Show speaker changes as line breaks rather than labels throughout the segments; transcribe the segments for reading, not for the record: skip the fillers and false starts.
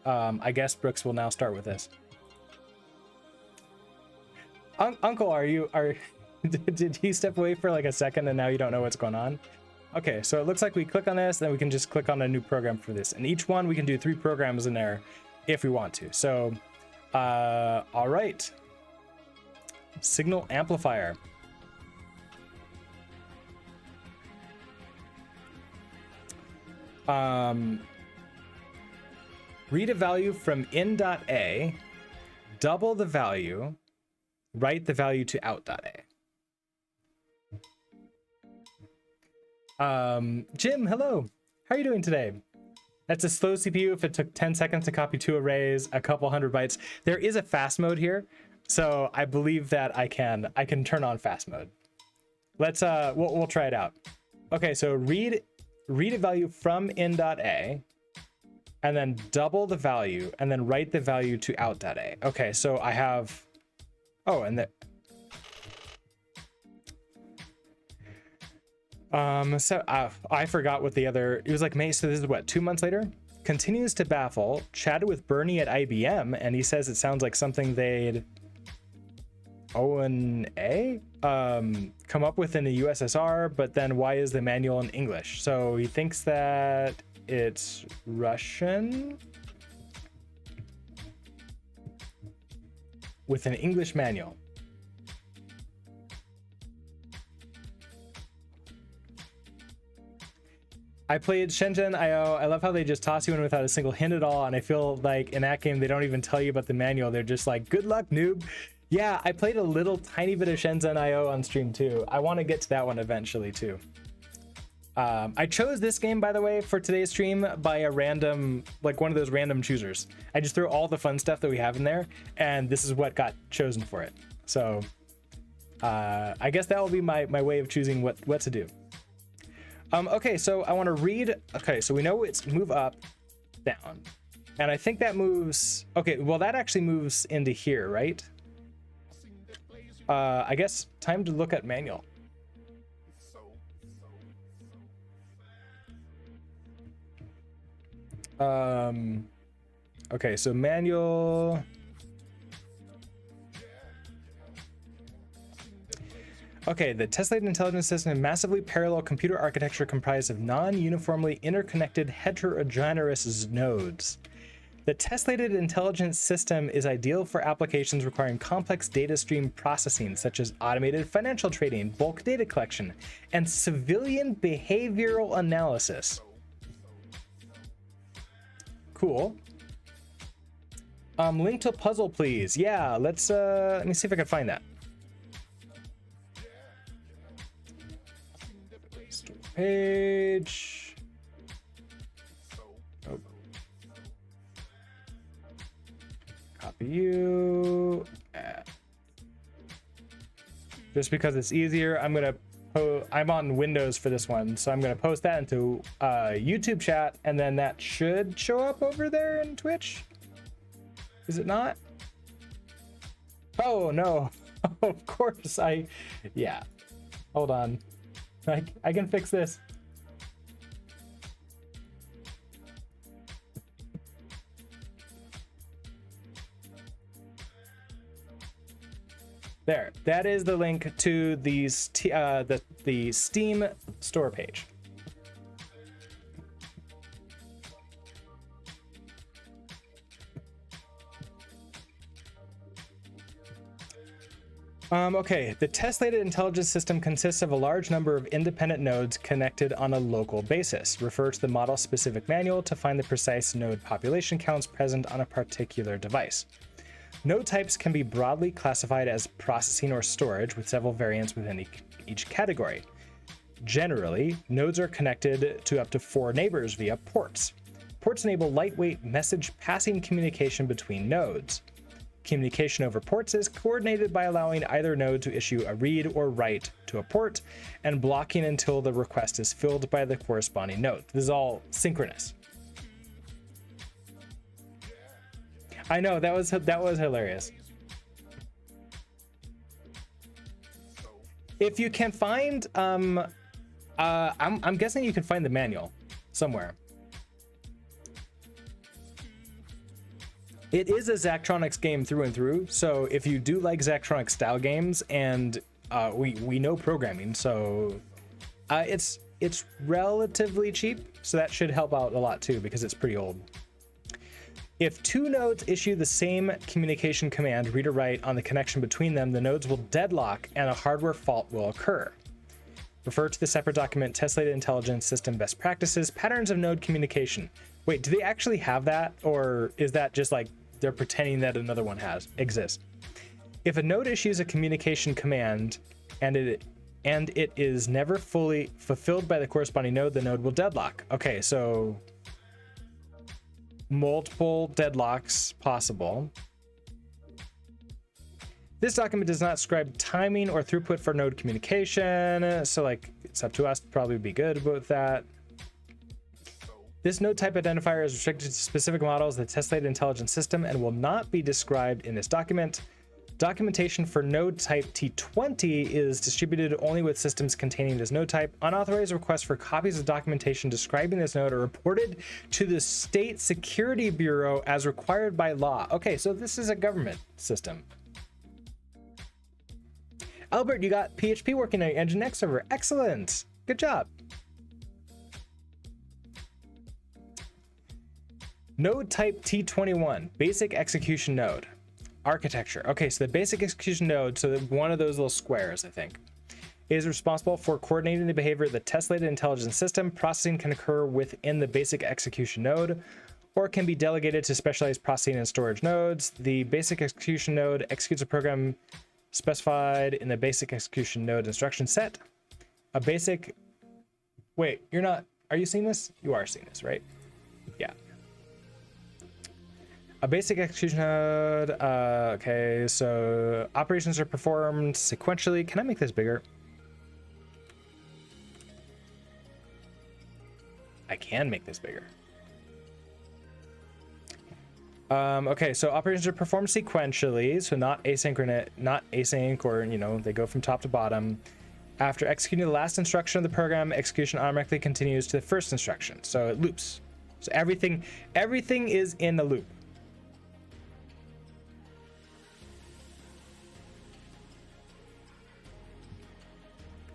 I guess Brooks will now start with this. Uncle, did he step away for like a second and now you don't know what's going on? Okay, so it looks like we click on this, then we can just click on a new program for this. And each one we can do 3 programs in there if we want to. So, all right. Signal amplifier. Read a value from in.a, double the value, write the value to out.a. Jim, hello. How are you doing today? That's a slow CPU if it took 10 seconds to copy 2 arrays, a couple hundred bytes. There is a fast mode here, so I believe that I can turn on fast mode. Let's we'll try it out. Okay, so read a value from in.a, and then double the value, and then write the value to out.a. Okay, so I have, oh, and the so I forgot what the other, it was like May, so this is what, 2 months later? Continues to baffle, chatted with Bernie at IBM, and he says it sounds like something they'd O&A come up with in the USSR, but then why is the manual in English? So he thinks that it's Russian with an English manual. I played Shenzhen IO. I love how they just toss you in without a single hint at all, and I feel like in that game they don't even tell you about the manual. They're just like, good luck, noob. Yeah, I played a little tiny bit of Shenzhen IO on stream too. I want to get to that one eventually too. I chose this game, by the way, for today's stream by a random, like one of those random choosers. I just threw all the fun stuff that we have in there, and this is what got chosen for it. So I guess that will be my way of choosing what to do. Okay, so I want to read. Okay, so we know it's move up, down, and I think that moves. Okay, well that actually moves into here, right? I guess time to look at manual. Okay, so manual. Okay, the tessellated intelligence system is a massively parallel computer architecture comprised of non-uniformly interconnected heterogeneous nodes. The tessellated intelligence system is ideal for applications requiring complex data stream processing, such as automated financial trading, bulk data collection, and civilian behavioral analysis. Cool. Link to puzzle, please. Yeah, let's let me see if I can find that. Page. Oh. Copy you. Just because it's easier, I'm gonna I'm on Windows for this one, so I'm gonna post that into YouTube chat, and then that should show up over there in Twitch. Is it not? Oh no! Of course yeah. Hold on. I can fix this. There, that is the link to these the Steam store page. Okay, the tessellated intelligence system consists of a large number of independent nodes connected on a local basis. Refer to the model-specific manual to find the precise node population counts present on a particular device. Node types can be broadly classified as processing or storage, with several variants within each category. Generally, nodes are connected to up to 4 neighbors via ports. Ports enable lightweight message passing communication between nodes. Communication over ports is coordinated by allowing either node to issue a read or write to a port and blocking until the request is filled by the corresponding node. This is all synchronous. I know, that was hilarious. If you can find, I'm guessing you can find the manual somewhere. It is a Zachtronics game through and through. So if you do like Zachtronics style games, and we know programming, so it's relatively cheap. So that should help out a lot too, because it's pretty old. If two nodes issue the same communication command, read or write, on the connection between them, the nodes will deadlock and a hardware fault will occur. Refer to the separate document, Tesslated Intelligence System Best Practices, Patterns of Node Communication. Wait, do they actually have that? Or is that just like they're pretending that another one exists? If a node issues a communication command and it is never fully fulfilled by the corresponding node, the node will deadlock. Okay, so multiple deadlocks possible. This document does not describe timing or throughput for node communication, so like it's up to us to probably be good with that. This node type identifier is restricted to specific models of the Tesslated Intelligence System and will not be described in this document. Documentation for node type T20 is distributed only with systems containing this node type. Unauthorized requests for copies of documentation describing this node are reported to the State Security Bureau as required by law. Okay, so this is a government system. Albert, you got PHP working on your Nginx server. Excellent. Good job. Node type T21, basic execution node. Architecture. Okay, so the basic execution node, so one of those little squares, I think, is responsible for coordinating the behavior of the Tesslated Intelligence System. Processing can occur within the basic execution node or can be delegated to specialized processing and storage nodes. The basic execution node executes a program specified in the basic execution node instruction set. A basic... Wait, you're not... Are you seeing this? You are seeing this, right? Yeah. A basic execution node, okay, so operations are performed sequentially. Can I make this bigger? I can make this bigger. Okay, so operations are performed sequentially, so not asynchronous, not async, or, you know, they go from top to bottom. After executing the last instruction of the program, execution automatically continues to the first instruction, so it loops. So everything is in a loop.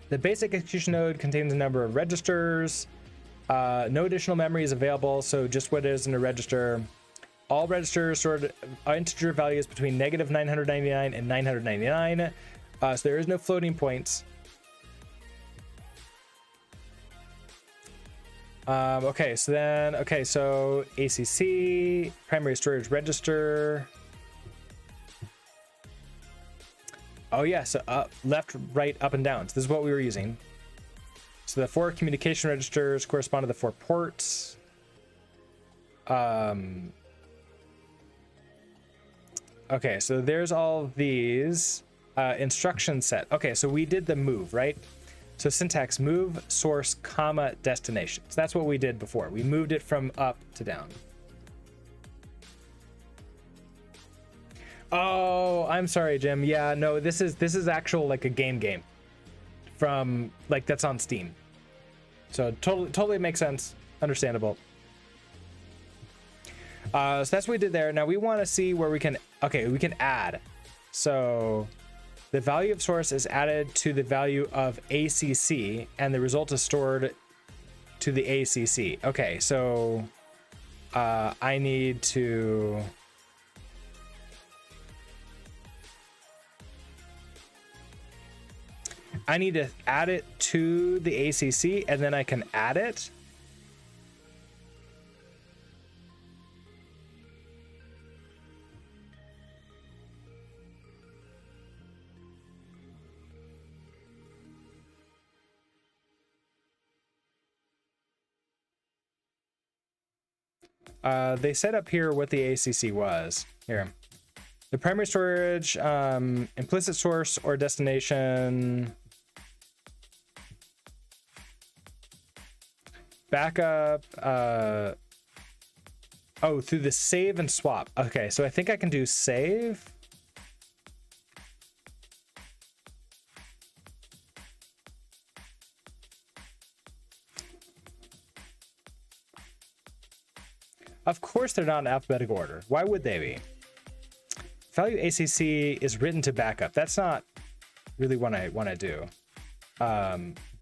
The basic execution node contains a number of registers. No additional memory is available, so just what is in a register. All registers stored integer values between -999 and 999. So there is no floating points. Okay, so ACC, primary storage register. Oh yeah, so up, left, right, up, and down. So this is what we were using. So the 4 communication registers correspond to the 4 ports. Okay, so there's all these instruction set. Okay, so we did the move, right? So syntax: move, source, comma, destination. So that's what we did before. We moved it from up to down. Oh, I'm sorry, Jim. Yeah, no, this is actual, like, a game from, like, that's on Steam. So totally makes sense. Understandable. So that's what we did there. Now we want to see where we can, okay, we can add. So the value of source is added to the value of ACC, and the result is stored to the ACC. Okay, so I need to... add it to the ACC, and then I can add it. They set up here what the ACC was. Here. The primary storage, implicit source or destination, backup, oh, through the save and swap. Okay, so I think I can do save. Of course they're not in alphabetical order. Why would they be? Value ACC is written to backup. That's not really what I want to do.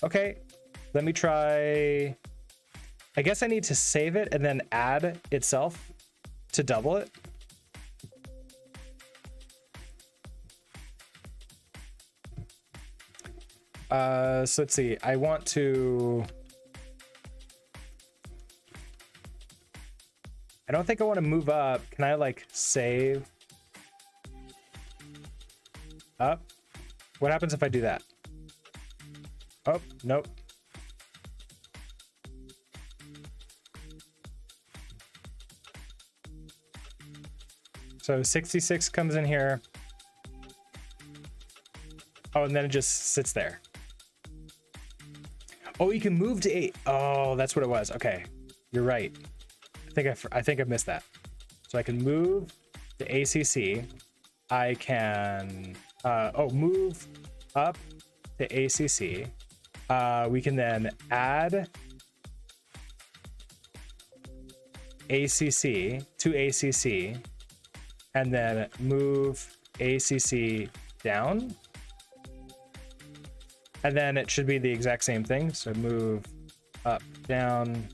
Okay, let me try. I guess I need to save it and then add itself to double it. So let's see. I want to. I don't think I want to move up. Can I like save up? What happens if I do that? Oh, nope. So 66 comes in here. Oh, and then it just sits there. Oh, you can move to 8. Oh, that's what it was. Okay, you're right. I think I missed that. So I can move to ACC. I can move up to ACC. We can then add ACC to ACC, and then move ACC down. And then it should be the exact same thing. So move up, down,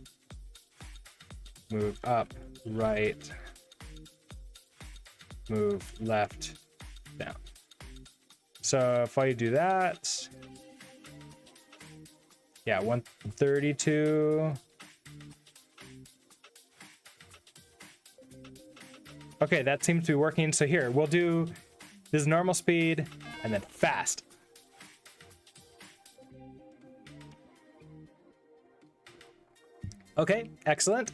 move up, right, move left, down. So if I do that, yeah, 132. Okay, that seems to be working. So here, we'll do this normal speed and then fast. Okay, excellent.